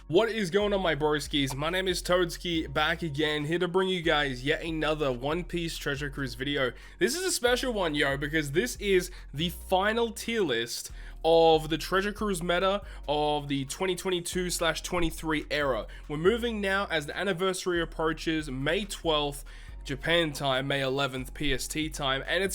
What is going on, my broskiis? My name is Toadskii, back again, here to bring you guys yet another One Piece Treasure Cruise video. This is a special one, yo, because this is the final tier list of the Treasure Cruise meta of the 2022/23 era. We're moving now as the anniversary approaches, May 12th, Japan time, May 11th, PST time, and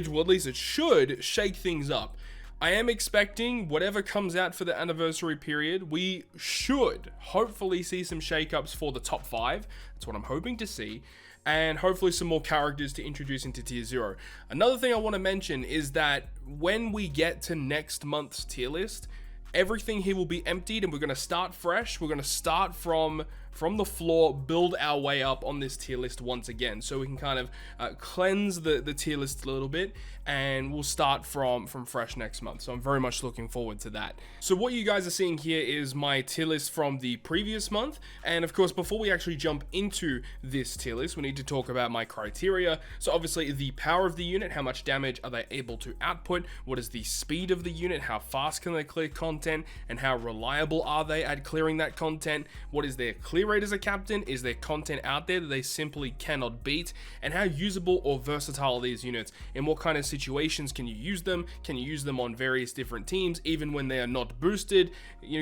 well, at least it should shake things up. I am expecting whatever comes out for the anniversary period, we should hopefully see some shakeups for the top 5. That's what I'm hoping to see. And hopefully some more characters to introduce into tier 0. Another thing I want to mention is that when we get to next month's tier list, everything here will be emptied and we're going to start fresh. We're going to start from the floor, build our way up on this tier list once again, so we can kind of cleanse the tier list a little bit, and we'll start from fresh next month. So I'm very much looking forward to that. So what you guys are seeing here is my tier list from the previous month, and of course before we actually jump into this tier list, we need to talk about my criteria. So obviously the power of the unit, how much damage are they able to output, what is the speed of the unit, how fast can they clear content, and how reliable are they at clearing that content, what is their clear rate as a captain, is there content out there that they simply cannot beat, and how usable or versatile are these units, in what kind of situations can you use them on various different teams even when they are not boosted.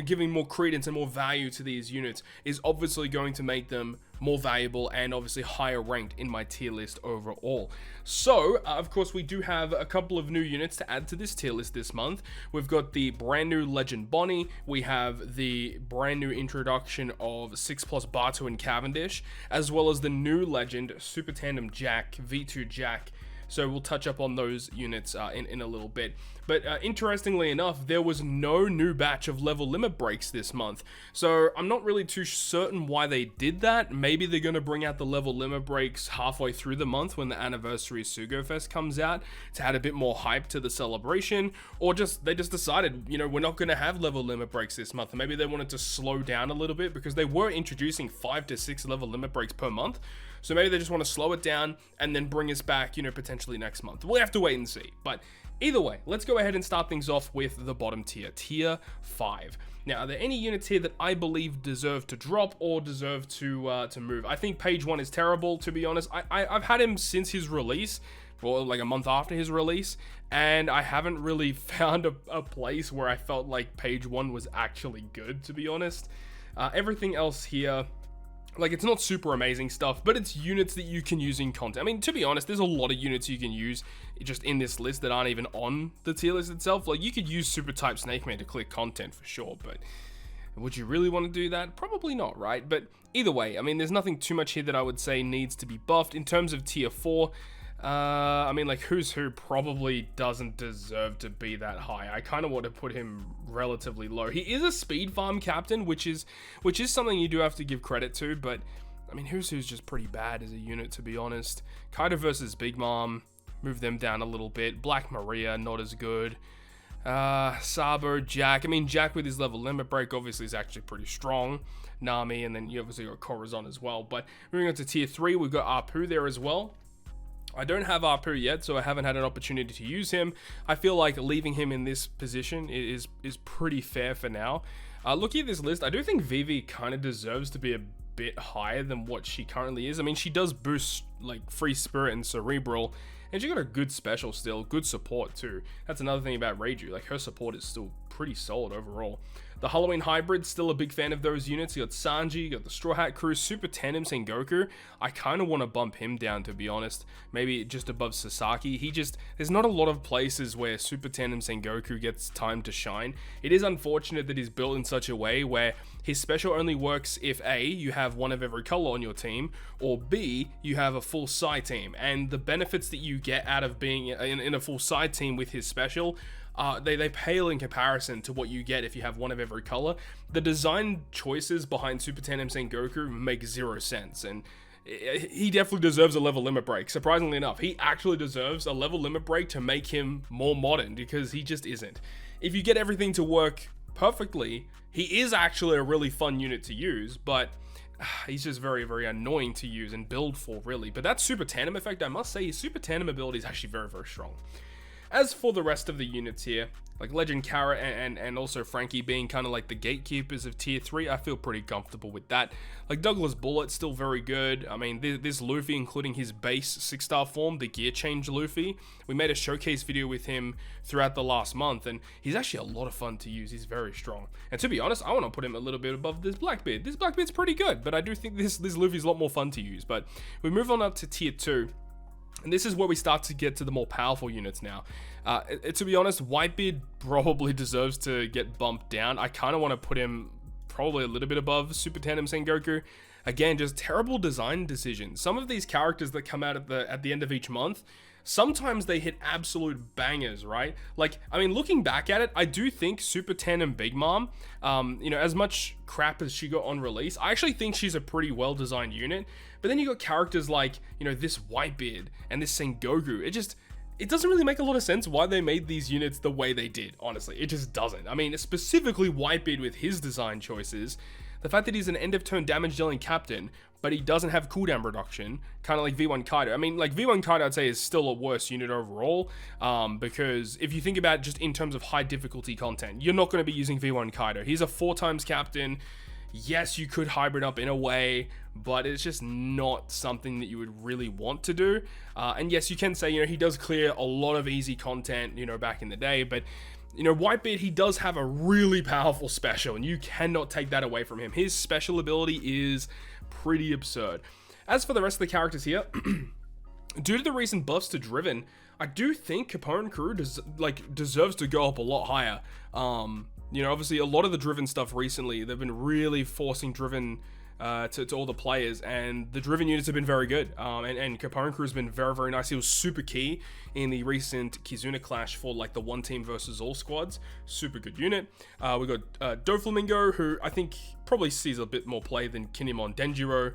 Giving more credence and more value to these units is obviously going to make them more valuable and obviously higher ranked in my tier list overall. So of course we do have a couple of new units to add to this tier list this month. We've got the brand new Legend Bonnie, we have the brand new introduction of 6+ Bato and Cavendish, as well as the new legend Super Tandem Jack, V2 Jack. So we'll touch up on those units in a little bit. But interestingly enough, there was no new batch of level limit breaks this month. So I'm not really too certain why they did that. Maybe they're going to bring out the level limit breaks halfway through the month when the anniversary Sugo Fest comes out to add a bit more hype to the celebration. Or they just decided, we're not going to have level limit breaks this month. Maybe they wanted to slow down a little bit because they were introducing 5 to 6 level limit breaks per month. So maybe they just want to slow it down and then bring us back, potentially next month. We'll have to wait and see. But either way, let's go ahead and start things off with the bottom tier, tier 5. Now, are there any units here that I believe deserve to drop or deserve to move? I think page 1 is terrible, to be honest. I've had him since his release, or like a month after his release, and I haven't really found a place where I felt like page 1 was actually good, to be honest. Everything else here, it's not super amazing stuff, but it's units that you can use in content. I mean, to be honest, there's a lot of units you can use just in this list that aren't even on the tier list itself. You could use Super Type Snake Man to clear content for sure, but would you really want to do that? Probably not, right? But either way, I mean, there's nothing too much here that I would say needs to be buffed. In terms of tier 4, Who's Who probably doesn't deserve to be that high. I kind of want to put him relatively low. He is a speed farm captain, which is something you do have to give credit to, but I mean, Who's just pretty bad as a unit, to be honest. Kaido versus Big Mom, move them down a little bit. Black Maria, not as good. Sabo, Jack. I mean, Jack with his level limit break obviously is actually pretty strong. Nami, and then you obviously got Corazon as well. But moving on to tier 3, we've got Apu there as well. I don't have Apu yet, so I haven't had an opportunity to use him. I feel like leaving him in this position is pretty fair for now. Looking at this list, I do think Vivi kind of deserves to be a bit higher than what she currently is. I mean, she does boost Free Spirit and Cerebral, and she got a good special still, good support too. That's another thing about Reiju, her support is still pretty solid overall. The Halloween Hybrid, still a big fan of those units. You got Sanji, you got the Straw Hat Crew, Super Tandem Sengoku. I kind of want to bump him down, to be honest. Maybe just above Sasaki. There's not a lot of places where Super Tandem Sengoku gets time to shine. It is unfortunate that he's built in such a way where his special only works if A, you have one of every color on your team, or B, you have a full side team. And the benefits that you get out of being in a full side team with his special, they pale in comparison to what you get if you have one of every color. The design choices behind Super Tandem Sengoku make 0 sense, and he definitely deserves a level limit break. Surprisingly enough, he actually deserves a level limit break to make him more modern, because he just isn't. If you get everything to work perfectly, he is actually a really fun unit to use, but he's just very, very annoying to use and build for, really. But that Super Tandem effect, I must say, his Super Tandem ability is actually very, very strong. As for the rest of the units here, like Legend Kara and also Frankie being kind of like the gatekeepers of tier 3, I feel pretty comfortable with that. Like Douglas Bullet, still very good. I mean, this Luffy, including his base 6-star form, the gear change Luffy, we made a showcase video with him throughout the last month, and he's actually a lot of fun to use. He's very strong. And to be honest, I want to put him a little bit above this Blackbeard. This Blackbeard's pretty good, but I do think this Luffy's a lot more fun to use. But we move on up to tier 2. And this is where we start to get to the more powerful units now. To be honest, Whitebeard probably deserves to get bumped down. I kind of want to put him probably a little bit above Super Tandem Sengoku. Again, just terrible design decisions. Some of these characters that come out at the end of each month, sometimes they hit absolute bangers, right? Like, I mean, looking back at it, I do think Super Tandem Big Mom, as much crap as she got on release, I actually think she's a pretty well-designed unit. But then you got characters like, this Whitebeard and this Sengoku. It doesn't really make a lot of sense why they made these units the way they did, honestly. It just doesn't. I mean, specifically Whitebeard with his design choices. The fact that he's an end-of-turn damage dealing captain, but he doesn't have cooldown reduction, kind of like V1 Kaido. I mean, like V1 Kaido, I'd say is still a worse unit overall, because if you think about it just in terms of high difficulty content, you're not going to be using V1 Kaido. He's a 4x captain. Yes, you could hybrid up in a way, but it's just not something that you would really want to do. And yes, you can say, he does clear a lot of easy content, back in the day, but Whitebeard, he does have a really powerful special, and you cannot take that away from him. His special ability is pretty absurd. As for the rest of the characters here, due to the recent buffs to Driven, I do think Capone Crew deserves to go up a lot higher. Obviously a lot of the Driven stuff recently, they've been really forcing Driven to all the players, and the Driven units have been very good. And Capone Crew has been very, very nice. He was super key in the recent Kizuna clash for like the one team versus all squads. Super good unit. We got Doflamingo, who I think probably sees a bit more play than Kinemon Denjiro.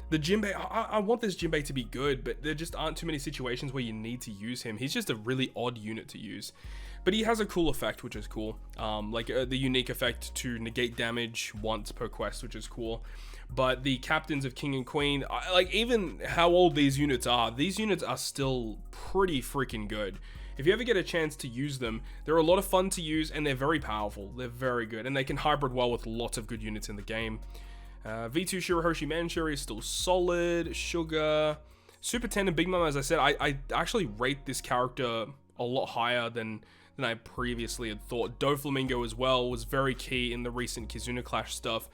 The Jinbei, I want this Jinbei to be good, but there just aren't too many situations where you need to use him. He's just a really odd unit to use. But he has a cool effect, which is cool. The unique effect to negate damage once per quest, which is cool. But the captains of King and Queen, even how old these units are still pretty freaking good. If you ever get a chance to use them, they're a lot of fun to use, and they're very powerful. They're very good, and they can hybrid well with lots of good units in the game. V2 Shirahoshi Manchuri is still solid. Sugar. Super Tandem Big Mom, as I said, I actually rate this character a lot higher than I previously had thought. Doflamingo as well was very key in the recent Kizuna Clash stuff.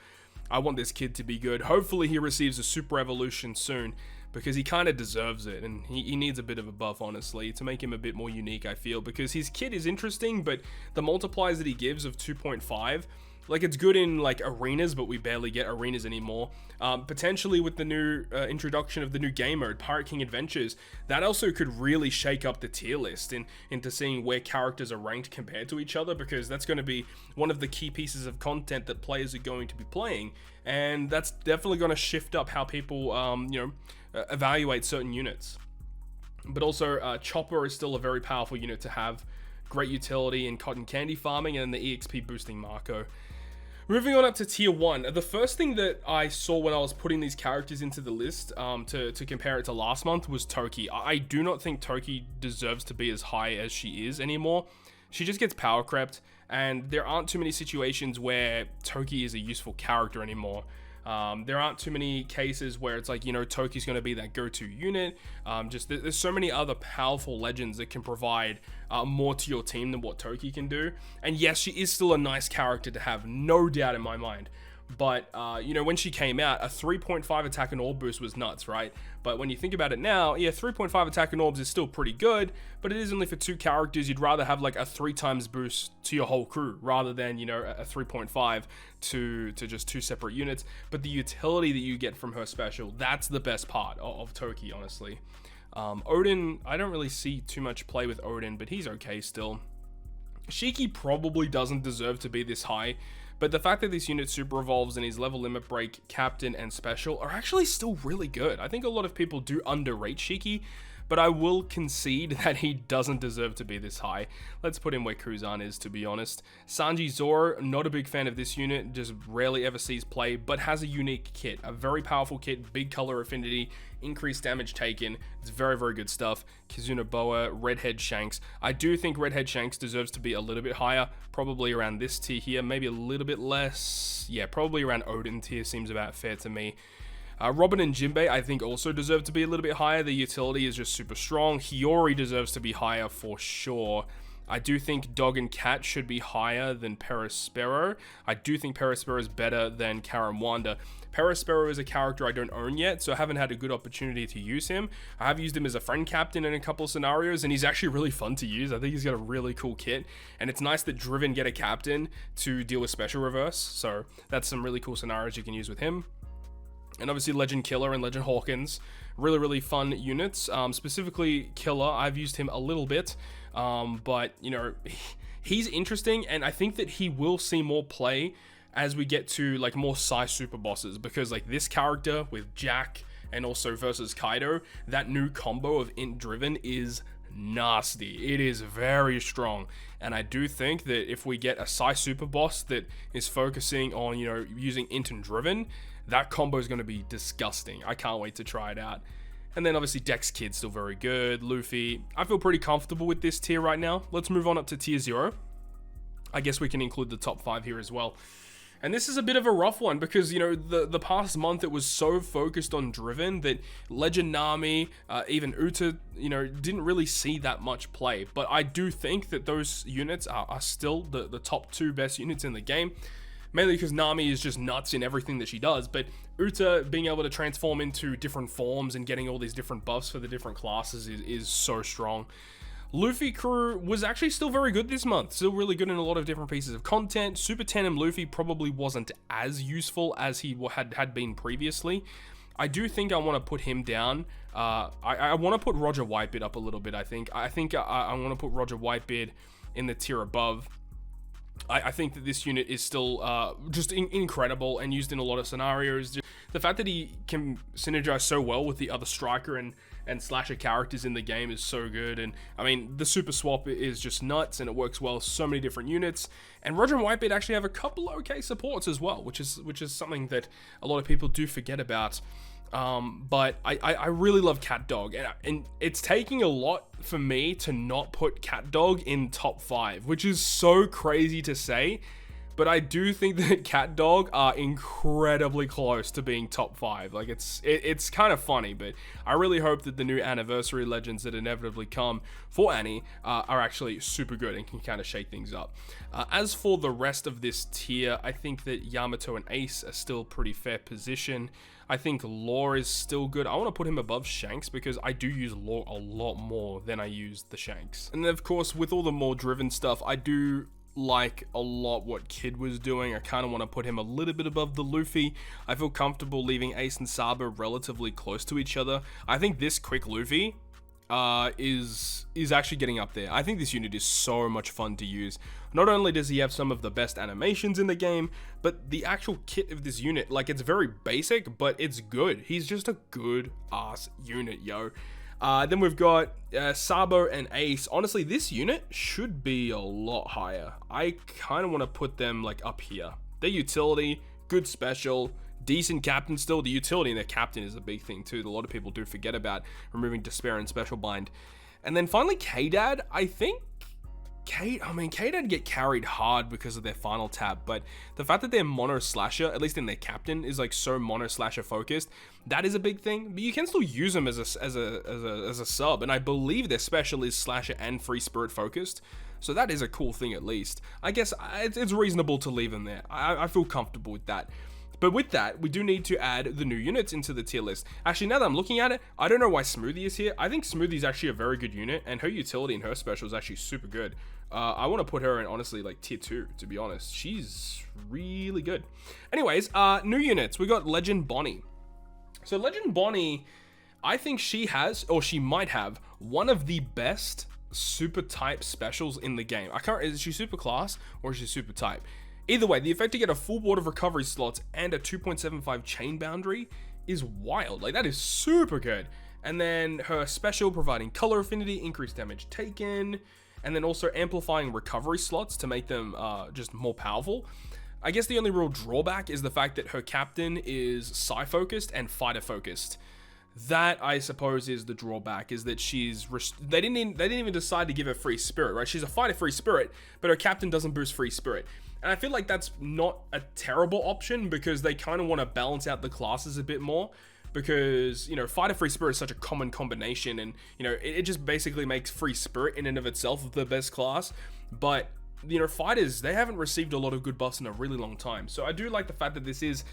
I want this kid to be good. Hopefully he receives a super evolution soon, because he kind of deserves it, and he needs a bit of a buff, honestly, to make him a bit more unique, I feel, because his kit is interesting, but the multipliers that he gives of 2.5, it's good in arenas, but we barely get arenas anymore. Potentially with the new introduction of the new game mode, Pirate King Adventures, that also could really shake up the tier list into seeing where characters are ranked compared to each other, because that's going to be one of the key pieces of content that players are going to be playing, and that's definitely going to shift up how people evaluate certain units. But also Chopper is still a very powerful unit to have. Great utility in cotton candy farming, and the EXP boosting Marco. Moving on up to tier 1, the first thing that I saw when I was putting these characters into the list to compare it to last month was Toki. I do not think Toki deserves to be as high as she is anymore. She just gets power crept, and there aren't too many situations where Toki is a useful character anymore. There aren't too many cases where it's Toki's going to be that go-to unit. There's so many other powerful legends that can provide more to your team than what Toki can do. And yes, she is still a nice character to have, no doubt in my mind. But, when she came out, a 3.5 attack and orb boost was nuts, right? But when you think about it now, yeah, 3.5 attack and orbs is still pretty good, but it is only for 2 characters. You'd rather have a 3 times boost to your whole crew rather than, a 3.5 to just 2 separate units. But the utility that you get from her special, that's the best part of Toki, honestly. Odin, I don't really see too much play with Odin, but he's okay still. Shiki probably doesn't deserve to be this high, but the fact that this unit super evolves and his level limit break, captain, and special are actually still really good. I think a lot of people do underrate Shiki, but I will concede that he doesn't deserve to be this high. Let's put him where Kuzan is, to be honest. Sanji Zoro, not a big fan of this unit, just rarely ever sees play, but has a unique kit, a very powerful kit, big color affinity, increased damage taken. It's very, very good stuff. Kizuna Boa, Redhead Shanks. I do think Redhead Shanks deserves to be a little bit higher, probably around this tier here, maybe a little bit less. Yeah, probably around Odin tier seems about fair to me. Robin and Jinbei, I think, also deserve to be a little bit higher. The utility is just super strong. Hiyori deserves to be higher for sure. I do think Dog and Cat should be higher than Perispero. I do think Perispero is better than Karamwanda. Perispero is a character I don't own yet, so I haven't had a good opportunity to use him. I have used him as a friend captain in a couple of scenarios, and he's actually really fun to use. I think he's got a really cool kit, and it's nice that Driven get a captain to deal with special reverse, so that's some really cool scenarios you can use with him. And obviously Legend Killer and Legend Hawkins, really, really fun units. Specifically Killer, I've used him a little bit, but, you know, he's interesting, and I think that he will see more play as we get to, like, more Sai super bosses, because, like, this character with Jack and also versus Kaido, that new combo of Int Driven is nasty. It is very strong, and I do think that if we get a Sai super boss that is focusing on, you know, using Int and Driven, that combo is going to be disgusting. I can't wait to try it out. And then obviously Dex Kid still very good. Luffy, I feel pretty comfortable with this tier right now. Let's move on up to tier 0. I guess we can include the top 5 here as well. And this is a bit of a rough one because, you know, the past month it was so focused on Driven that Legend Nami, even Uta, you know, didn't really see that much play. But I do think that those units are still the top 2 best units in the game. Mainly because Nami is just nuts in everything that she does, but Uta being able to transform into different forms and getting all these different buffs for the different classes is so strong. Luffy crew was actually still very good this month, still really good in a lot of different pieces of content. Super Tandem Luffy probably wasn't as useful as he had been previously. I do think I want to put him down. I want to put Roger Whitebeard up a little bit, I think. I want to put Roger Whitebeard in the tier above. I think that this unit is still just incredible and used in a lot of scenarios. The fact that he can synergize so well with the other striker and slasher characters in the game is so good. And I mean, the super swap is just nuts and it works well with so many different units. And Roger and Whitebeard actually have a couple okay supports as well, which is something that a lot of people do forget about. But I really love Cat Dog, and it's taking a lot for me to not put Cat Dog in top 5, which is so crazy to say, but I do think that Cat Dog are incredibly close to being top 5. Like, it's kind of funny, but I really hope that the new anniversary legends that inevitably come for Annie are actually super good and can kind of shake things up. As for the rest of this tier, I think that Yamato and Ace are still pretty fair position. I think Law is still good. I want to put him above Shanks because I do use Law a lot more than I use the Shanks. And then, of course, with all the more driven stuff, I do like a lot what Kid was doing. I kind of want to put him a little bit above the Luffy. I feel comfortable leaving Ace and Sabo relatively close to each other. I think this quick Luffy is actually getting up there. I think this unit is so much fun to use. Not only does he have some of the best animations in the game, but the actual kit of this unit, like, it's very basic, but it's good. He's just a good ass unit, yo. Then we've got Sabo and Ace. Honestly, this unit should be a lot higher. I kind of want to put them like up here. Their utility, good special, decent captain still. The utility in their captain is a big thing too. A lot of people do forget about removing Despair and Special Bind. And then finally K-Dad. I think K-Dad get carried hard because of their final tap, but the fact that they're mono slasher, at least in their captain, is like so mono slasher focused, that is a big thing. But you can still use them as a sub, and I believe their special is slasher and free spirit focused, so that is a cool thing at least. I guess it's reasonable to leave them there. I feel comfortable with that. But with that, we do need to add the new units into the tier list. Actually, now that I'm looking at it, I don't know why Smoothie is here. I think Smoothie is actually a very good unit, and her utility and her special is actually super good. I want to put her in, honestly, like tier 2, to be honest. She's really good. Anyways, new units. We got Legend Bonnie. So Legend Bonnie, I think she has, or she might have, one of the best super type specials in the game. Is she super class or is she super type? Either way, the effect to get a full board of recovery slots and a 2.75 chain boundary is wild. Like, that is super good. And then her special providing color affinity, increased damage taken, and then also amplifying recovery slots to make them just more powerful. I guess the only real drawback is the fact that her captain is psi focused and fighter focused. That, I suppose, is the drawback, is that they didn't even decide to give her free spirit, right? She's a fighter free spirit, but her captain doesn't boost free spirit. And I feel like that's not a terrible option, because they kind of want to balance out the classes a bit more, because, you know, fighter free spirit is such a common combination, and, you know, it just basically makes free spirit in and of itself the best class. But, you know, fighters, they haven't received a lot of good buffs in a really long time. So I do like the fact that this is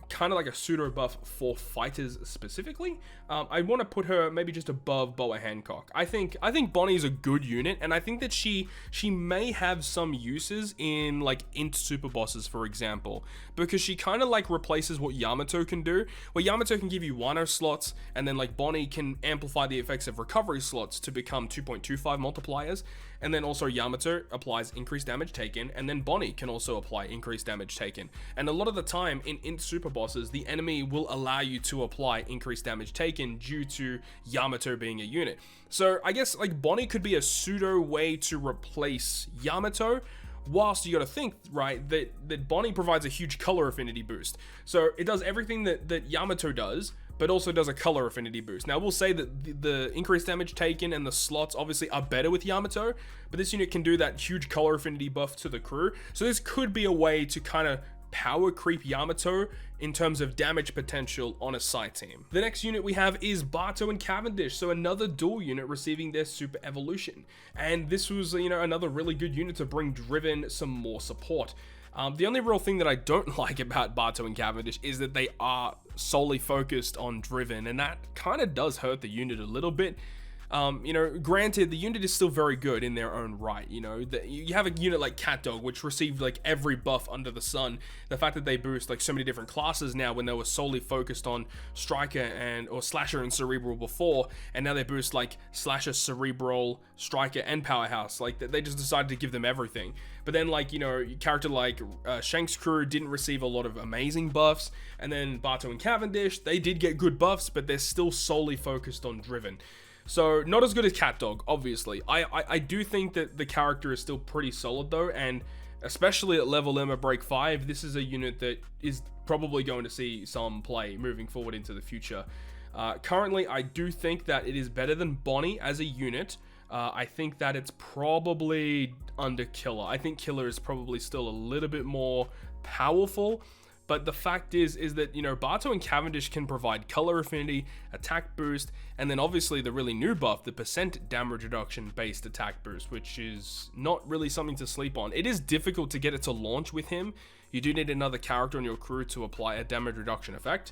kind of like a pseudo buff for fighters specifically. I want to put her maybe just above Boa Hancock. I think Bonnie is a good unit, and I think that she may have some uses in like int super bosses, for example, because she kind of like replaces what Yamato can do, where Yamato can give you Wano slots, and then like Bonnie can amplify the effects of recovery slots to become 2.25 multipliers. And then also Yamato applies increased damage taken, and then Bonnie can also apply increased damage taken. And a lot of the time in int super bosses, the enemy will allow you to apply increased damage taken due to Yamato being a unit. So I guess like Bonnie could be a pseudo way to replace Yamato, whilst you got to think, right, that Bonnie provides a huge color affinity boost. So it does everything that Yamato does, but also does a color affinity boost. Now, we'll say that the increased damage taken and the slots obviously are better with Yamato, but this unit can do that huge color affinity buff to the crew. So this could be a way to kind of power creep Yamato in terms of damage potential on a side team. The next unit we have is Bato and Cavendish, so another dual unit receiving their super evolution. And this was, you know, another really good unit to bring Driven some more support. The only real thing that I don't like about Bato and Cavendish is that they are solely focused on Driven, and that kind of does hurt the unit a little bit. You know, granted, the unit is still very good in their own right. You know, you have a unit like CatDog, which received like every buff under the sun. The fact that they boost like so many different classes now, when they were solely focused on Striker or Slasher and Cerebral before, and now they boost like Slasher, Cerebral, Striker, and Powerhouse. Like they just decided to give them everything. But then, like, you know, character like Shank's crew didn't receive a lot of amazing buffs, and then Bato and Cavendish, they did get good buffs, but they're still solely focused on Driven. So not as good as CatDog, obviously. I do think that the character is still pretty solid though, and especially at level Limit Break 5, this is a unit that is probably going to see some play moving forward into the future. Currently, I do think that it is better than Bonnie as a unit. I think that it's probably under Killer. I think Killer is probably still a little bit more powerful. But the fact is that, you know, Bato and Cavendish can provide color affinity, attack boost, and then obviously the really new buff, the percent damage reduction based attack boost, which is not really something to sleep on. It is difficult to get it to launch with him. You do need another character on your crew to apply a damage reduction effect,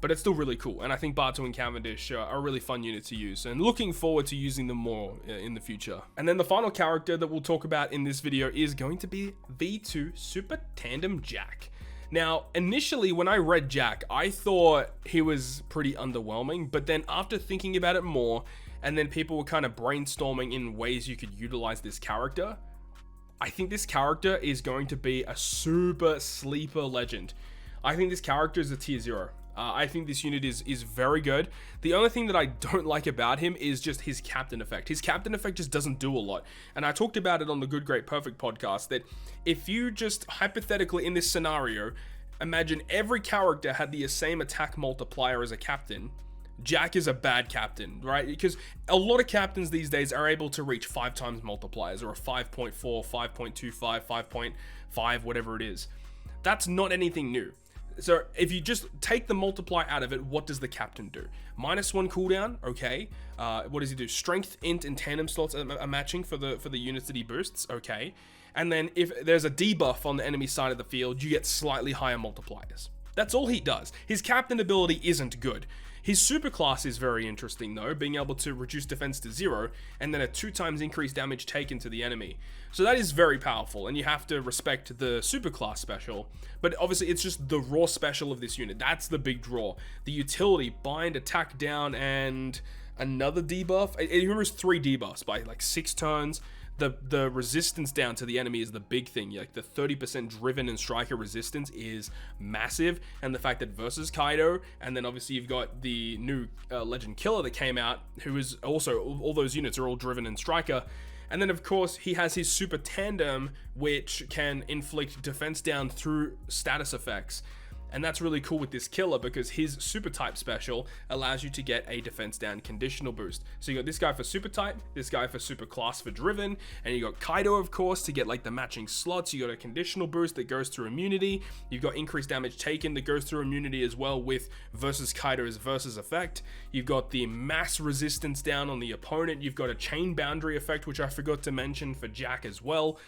but it's still really cool. And I think Bato and Cavendish are a really fun unit to use, and looking forward to using them more in the future. And then the final character that we'll talk about in this video is going to be V2 Super Tandem Jack. Now, initially when I read Jack, I thought he was pretty underwhelming, but then after thinking about it more, and then people were kind of brainstorming in ways you could utilize this character, I think this character is going to be a super sleeper legend. I think this character is a tier 0. I think this unit is very good. The only thing that I don't like about him is just his captain effect. His captain effect just doesn't do a lot. And I talked about it on the Good, Great, Perfect podcast, that if you just hypothetically in this scenario, imagine every character had the same attack multiplier as a captain, Jack is a bad captain, right? Because a lot of captains these days are able to reach 5 times multipliers, or a 5.4, 5.25, 5.5, whatever it is. That's not anything new. So if you just take the multiply out of it, what does the captain do? -1 cooldown, okay. What does he do? Strength, int, and tandem slots are matching for the units that he boosts, okay. And then if there's a debuff on the enemy side of the field, you get slightly higher multipliers. That's all he does. His captain ability isn't good. His superclass is very interesting though, being able to reduce defense to 0, and then a 2 times increased damage taken to the enemy. So that is very powerful, and you have to respect the superclass special, but obviously it's just the raw special of this unit. That's the big draw. The utility, bind, attack down, and another debuff. It remembers 3 debuffs by like 6 turns. the resistance down to the enemy is the big thing. Like the 30% driven and striker resistance is massive, and the fact that versus Kaido, and then obviously you've got the new Legend Killer that came out, who is also, all those units are all driven and striker. And then of course he has his super tandem, which can inflict defense down through status effects. And that's really cool with this killer, because his super type special allows you to get a defense down conditional boost. So you got this guy for super type, this guy for super class for driven, and you got Kaido of course to get like the matching slots. You got a conditional boost that goes through immunity. You've got increased damage taken that goes through immunity as well with versus Kaido's versus effect. You've got the mass resistance down on the opponent. You've got a chain boundary effect, which I forgot to mention for Jack as well.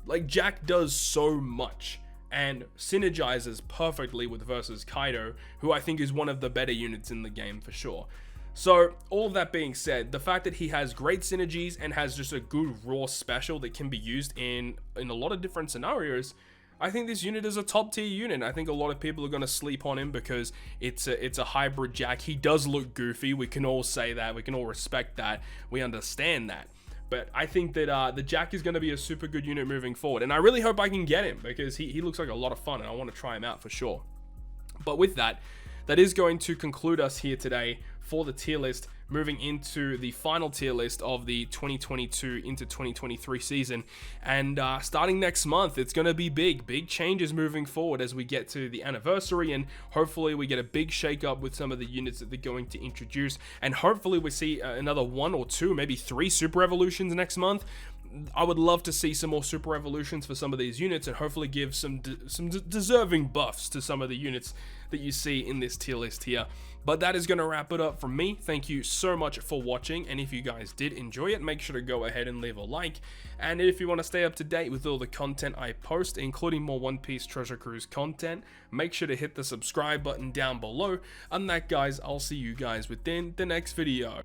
Like Jack does so much and synergizes perfectly with versus Kaido, who I think is one of the better units in the game for sure. So all of that being said, the fact that he has great synergies and has just a good raw special that can be used in a lot of different scenarios, I think this unit is a top tier unit. I think a lot of people are going to sleep on him because it's a hybrid Jack. He does look goofy. We can all say that. We can all respect that. We understand that. But I think that the Jack is going to be a super good unit moving forward. And I really hope I can get him, because he looks like a lot of fun and I want to try him out for sure. But with that, that is going to conclude us here today for the tier list, moving into the final tier list of the 2022 into 2023 season. And starting next month, it's going to be big changes moving forward as we get to the anniversary, and hopefully we get a big shake up with some of the units that they're going to introduce, and hopefully we see another 1 or 2, maybe 3 super evolutions next month. I would love to see some more super evolutions for some of these units, and hopefully give some deserving buffs to some of the units that you see in this tier list here. But that is going to wrap it up from me. Thank you so much for watching, and if you guys did enjoy it, make sure to go ahead and leave a like. And if you want to stay up to date with all the content I post, including more One Piece Treasure Cruise content, make sure to hit the subscribe button down below. And that, guys, I'll see you guys within the next video.